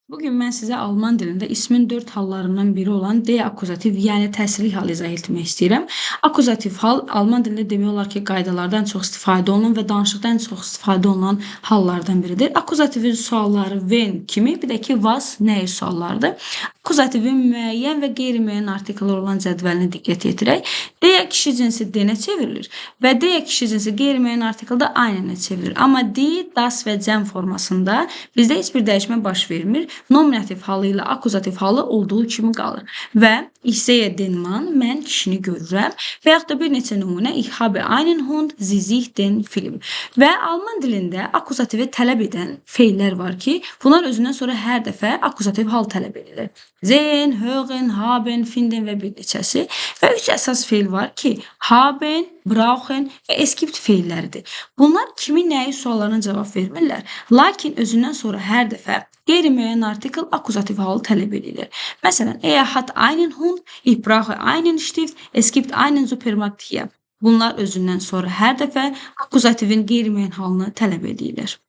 Bugün mən sizə alman dilində ismin 4 hallarından biri olan de-akuzativ, yəni təsirli hal izah etmək istəyirəm. Akuzativ hal alman dilində demək olar ki, qaydalardan çox istifadə olunan və danışıqda ən çox istifadə olunan hallardan biridir. Akuzativin sualları when kimi, bir də ki, was nəyi suallardır. Akuzativin müəyyən və qeyri-müəyyən artikellər olan cədvəlinə diqqət yetirək. Deyə kişi cinsi denə çevrilir və deyə kişi cinsi qeyri-müəyyən artikeldə aynenə çevrilir. Amma di, das və cəm formasında bizdə heç bir dəyişmə baş vermir. Nominativ halı ilə akuzativ halı olduğu kimi qalır. Və ich sehe den Mann, mən kişini görürəm və yaxud da bir neçə nümunə ich habe einen Hund, sie sieht den Film. Və alman dilində akuzativi tələb edən feillər var ki, bunlar özündən sonra hər dəfə akuzativ hal tələb edilir. Sehen, hören, haben, finden və bir neçəsi. Və 3 əsas feil var ki, haben, brauchen və es gibt feilləridir. Bunlar kimi nəyi suallarına cavab vermirlər. Lakin özündən sonra hər dəfə qeyri-müəyyən artikel akuzativ halı tələb edilir. Məsələn, er hat einen Hund, ich brauche einen Stift, es gibt einen Supermarkt hier. Bunlar özündən sonra hər dəfə akuzativin qeyri-müəyyən halını tələb edilir.